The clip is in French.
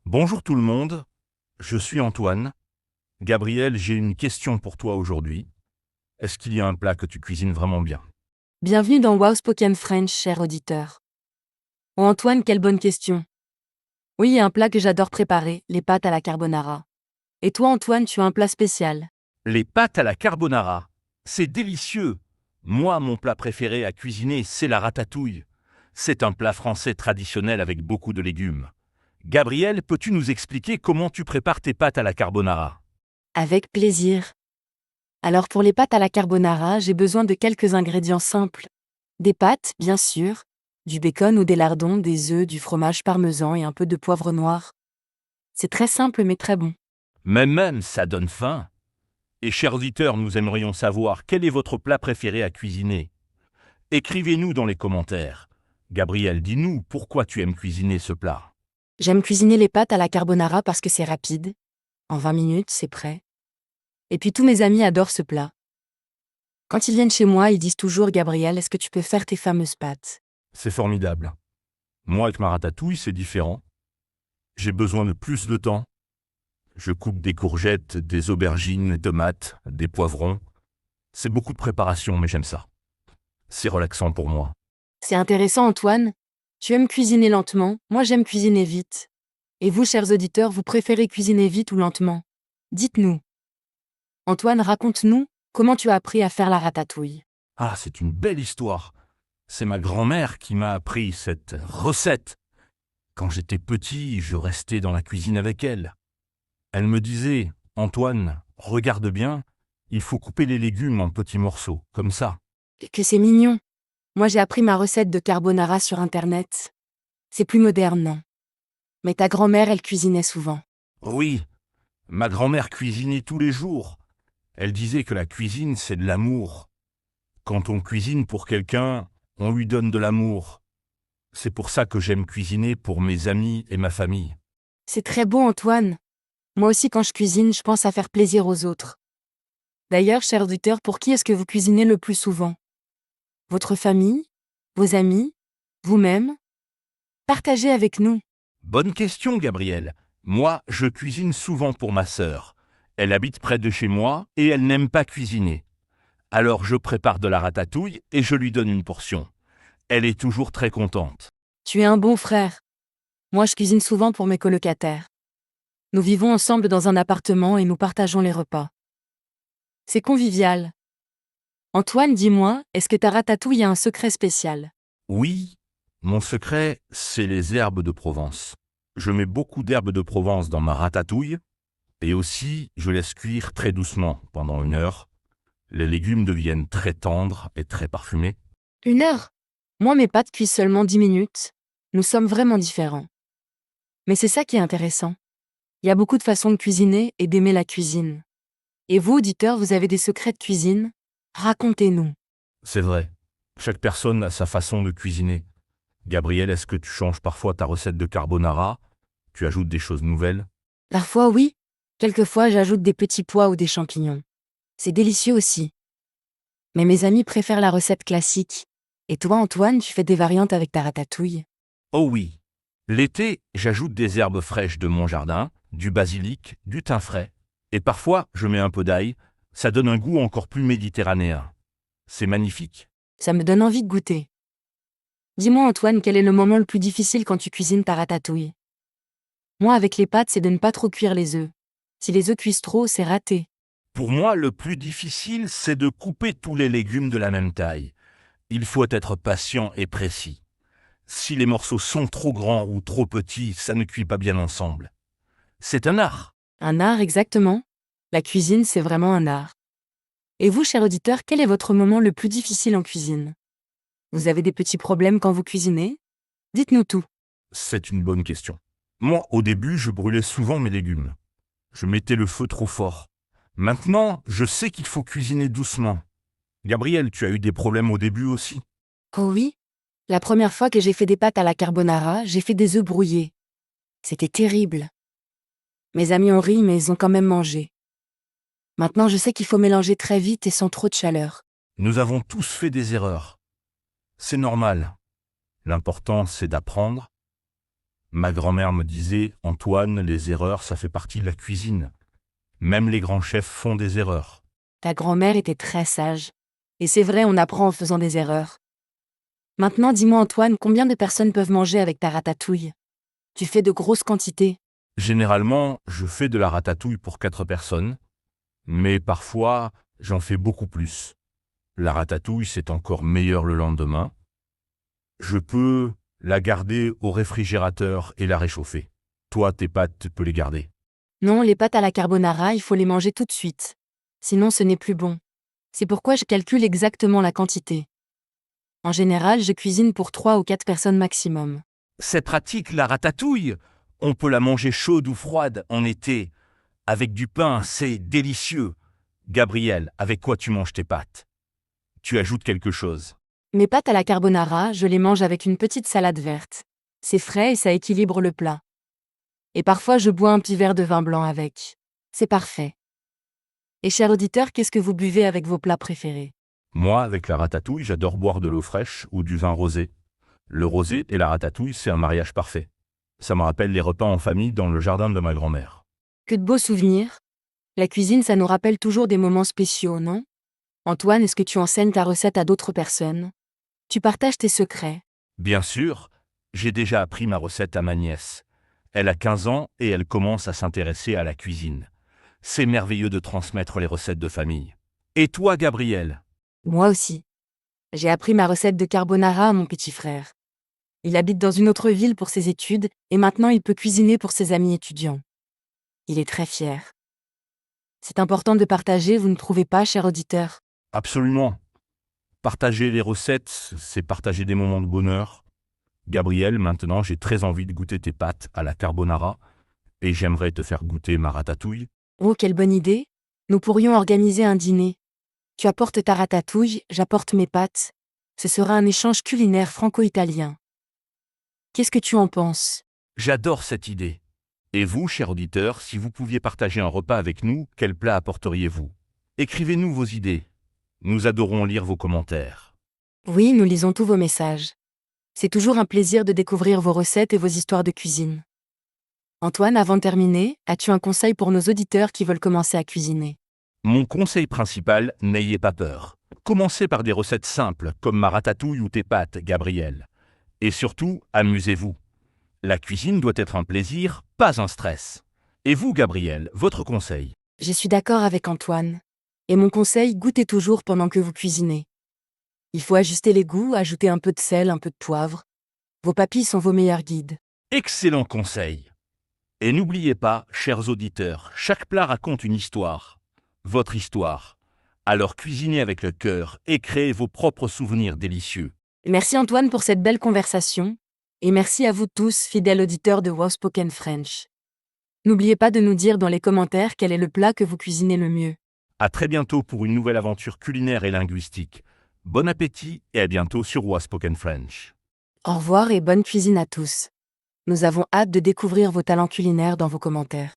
Bonjour tout le monde, je suis Antoine. Gabriel, j'ai une question pour toi aujourd'hui. Est-ce qu'il y a un plat que tu cuisines vraiment bien? Bienvenue dans Wow Spoken French, cher auditeur. Oh Antoine, quelle bonne question. Oui, il y a un plat que j'adore préparer, les pâtes à la carbonara. Et toi Antoine, tu as un plat spécial. Les pâtes à la carbonara, c'est délicieux. Moi, mon plat préféré à cuisiner, c'est la ratatouille. C'est un plat français traditionnel avec beaucoup de légumes. Gabriel, peux-tu nous expliquer comment tu prépares tes pâtes à la carbonara? Avec plaisir. Alors pour les pâtes à la carbonara, j'ai besoin de quelques ingrédients simples. Des pâtes, bien sûr, du bacon ou des lardons, des œufs, du fromage parmesan et un peu de poivre noir. C'est très simple mais très bon. Même, ça donne faim. Et chers auditeurs, nous aimerions savoir quel est votre plat préféré à cuisiner. Écrivez-nous dans les commentaires. Gabriel, dis-nous pourquoi tu aimes cuisiner ce plat. J'aime cuisiner les pâtes à la carbonara parce que c'est rapide. En 20 minutes, c'est prêt. Et puis tous mes amis adorent ce plat. Quand ils viennent chez moi, ils disent toujours Gabriel, est-ce que tu peux faire tes fameuses pâtes? C'est formidable. Moi, avec ma ratatouille, c'est différent. J'ai besoin de plus de temps. Je coupe des courgettes, des aubergines, des tomates, des poivrons. C'est beaucoup de préparation, mais j'aime ça. C'est relaxant pour moi. C'est intéressant Antoine. Tu aimes cuisiner lentement, moi j'aime cuisiner vite. Et vous, chers auditeurs, vous préférez cuisiner vite ou lentement? Dites-nous. Antoine, raconte-nous comment tu as appris à faire la ratatouille. Ah, c'est une belle histoire. C'est ma grand-mère qui m'a appris cette recette. Quand j'étais petit, je restais dans la cuisine avec elle. Elle me disait, Antoine, regarde bien, il faut couper les légumes en petits morceaux, comme ça. Que c'est mignon. Moi j'ai appris ma recette de carbonara sur Internet. C'est plus moderne, non? Mais ta grand-mère, elle cuisinait souvent. Oui, ma grand-mère cuisinait tous les jours. Elle disait que la cuisine, c'est de l'amour. Quand on cuisine pour quelqu'un, on lui donne de l'amour. C'est pour ça que j'aime cuisiner pour mes amis et ma famille. C'est très beau Antoine. Moi aussi quand je cuisine, je pense à faire plaisir aux autres. D'ailleurs, chers auditeurs, pour qui est-ce que vous cuisinez le plus souvent? Votre famille? Vos amis? Vous-même? Partagez avec nous. Bonne question, Gabriel. Moi, je cuisine souvent pour ma sœur. Elle habite près de chez moi et elle n'aime pas cuisiner. Alors je prépare de la ratatouille et je lui donne une portion. Elle est toujours très contente. Tu es un bon frère. Moi, je cuisine souvent pour mes colocataires. Nous vivons ensemble dans un appartement et nous partageons les repas. C'est convivial. Antoine, dis-moi, est-ce que ta ratatouille a un secret spécial? Oui, mon secret, c'est les herbes de Provence. Je mets beaucoup d'herbes de Provence dans ma ratatouille et aussi je laisse cuire très doucement pendant 1 heure. Les légumes deviennent très tendres et très parfumés. 1 heure. Moi, mes pâtes cuisent seulement 10 minutes. Nous sommes vraiment différents. Mais c'est ça qui est intéressant. Il y a beaucoup de façons de cuisiner et d'aimer la cuisine. Et vous, auditeurs, vous avez des secrets de cuisine? Racontez-nous. C'est vrai, chaque personne a sa façon de cuisiner. Gabriel, est-ce que tu changes parfois ta recette de carbonara? Tu ajoutes des choses nouvelles? Parfois, oui. Quelquefois, j'ajoute des petits pois ou des champignons. C'est délicieux aussi. Mais mes amis préfèrent la recette classique. Et toi, Antoine, tu fais des variantes avec ta ratatouille? Oh oui. L'été, j'ajoute des herbes fraîches de mon jardin, du basilic, du thym frais. Et parfois, je mets un peu d'ail. Ça donne un goût encore plus méditerranéen. C'est magnifique. Ça me donne envie de goûter. Dis-moi, Antoine, quel est le moment le plus difficile quand tu cuisines ta ratatouille? Moi, avec les pâtes, c'est de ne pas trop cuire les œufs. Si les œufs cuisent trop, c'est raté. Pour moi, le plus difficile, c'est de couper tous les légumes de la même taille. Il faut être patient et précis. Si les morceaux sont trop grands ou trop petits, ça ne cuit pas bien ensemble. C'est un art. Un art, exactement. La cuisine, c'est vraiment un art. Et vous, cher auditeur, quel est votre moment le plus difficile en cuisine? Vous avez des petits problèmes quand vous cuisinez? Dites-nous tout. C'est une bonne question. Moi, au début, je brûlais souvent mes légumes. Je mettais le feu trop fort. Maintenant, je sais qu'il faut cuisiner doucement. Gabriel, tu as eu des problèmes au début aussi? Oh oui? La première fois que j'ai fait des pâtes à la carbonara, j'ai fait des œufs brouillés. C'était terrible. Mes amis ont ri, mais ils ont quand même mangé. Maintenant, je sais qu'il faut mélanger très vite et sans trop de chaleur. Nous avons tous fait des erreurs. C'est normal. L'important, c'est d'apprendre. Ma grand-mère me disait, Antoine, les erreurs, ça fait partie de la cuisine. Même les grands chefs font des erreurs. Ta grand-mère était très sage. Et c'est vrai, on apprend en faisant des erreurs. Maintenant, dis-moi Antoine, combien de personnes peuvent manger avec ta ratatouille? Tu fais de grosses quantités. Généralement, je fais de la ratatouille pour 4 personnes, mais parfois, j'en fais beaucoup plus. La ratatouille, c'est encore meilleur le lendemain. Je peux la garder au réfrigérateur et la réchauffer. Toi, tes pâtes, tu peux les garder. Non, les pâtes à la carbonara, il faut les manger tout de suite. Sinon, ce n'est plus bon. C'est pourquoi je calcule exactement la quantité. En général, je cuisine pour 3 ou 4 personnes maximum. C'est pratique, la ratatouille. On peut la manger chaude ou froide en été. Avec du pain, c'est délicieux. Gabriel, avec quoi tu manges tes pâtes? Tu ajoutes quelque chose. Mes pâtes à la carbonara, je les mange avec une petite salade verte. C'est frais et ça équilibre le plat. Et parfois, je bois un petit verre de vin blanc avec. C'est parfait. Et cher auditeur, qu'est-ce que vous buvez avec vos plats préférés? Moi, avec la ratatouille, j'adore boire de l'eau fraîche ou du vin rosé. Le rosé et la ratatouille, c'est un mariage parfait. Ça me rappelle les repas en famille dans le jardin de ma grand-mère. Que de beaux souvenirs. La cuisine, ça nous rappelle toujours des moments spéciaux, non? Antoine, est-ce que tu enseignes ta recette à d'autres personnes? Tu partages tes secrets. Bien sûr, j'ai déjà appris ma recette à ma nièce. Elle a 15 ans et elle commence à s'intéresser à la cuisine. C'est merveilleux de transmettre les recettes de famille. Et toi, Gabriel? Moi aussi. J'ai appris ma recette de carbonara à mon petit frère. Il habite dans une autre ville pour ses études et maintenant il peut cuisiner pour ses amis étudiants. Il est très fier. C'est important de partager, vous ne trouvez pas, cher auditeur? Absolument. Partager les recettes, c'est partager des moments de bonheur. Gabriel, maintenant, j'ai très envie de goûter tes pâtes à la carbonara et j'aimerais te faire goûter ma ratatouille. Oh, quelle bonne idée! Nous pourrions organiser un dîner. Tu apportes ta ratatouille, j'apporte mes pâtes. Ce sera un échange culinaire franco-italien. Qu'est-ce que tu en penses? J'adore cette idée. Et vous, cher auditeur, si vous pouviez partager un repas avec nous, quel plat apporteriez-vous? Écrivez-nous vos idées. Nous adorons lire vos commentaires. Oui, nous lisons tous vos messages. C'est toujours un plaisir de découvrir vos recettes et vos histoires de cuisine. Antoine, avant de terminer, as-tu un conseil pour nos auditeurs qui veulent commencer à cuisiner? Mon conseil principal, n'ayez pas peur. Commencez par des recettes simples, comme ma ratatouille ou tes pâtes, Gabriel. Et surtout, amusez-vous. La cuisine doit être un plaisir, pas un stress. Et vous, Gabriel, votre conseil? Je suis d'accord avec Antoine. Et mon conseil, goûtez toujours pendant que vous cuisinez. Il faut ajuster les goûts, ajouter un peu de sel, un peu de poivre. Vos papilles sont vos meilleurs guides. Excellent conseil. Et n'oubliez pas, chers auditeurs, chaque plat raconte une histoire. Votre histoire. Alors cuisinez avec le cœur et créez vos propres souvenirs délicieux. Merci Antoine pour cette belle conversation. Et merci à vous tous, fidèles auditeurs de Wow Spoken French. N'oubliez pas de nous dire dans les commentaires quel est le plat que vous cuisinez le mieux. À très bientôt pour une nouvelle aventure culinaire et linguistique. Bon appétit et à bientôt sur Was Spoken French. Au revoir et bonne cuisine à tous. Nous avons hâte de découvrir vos talents culinaires dans vos commentaires.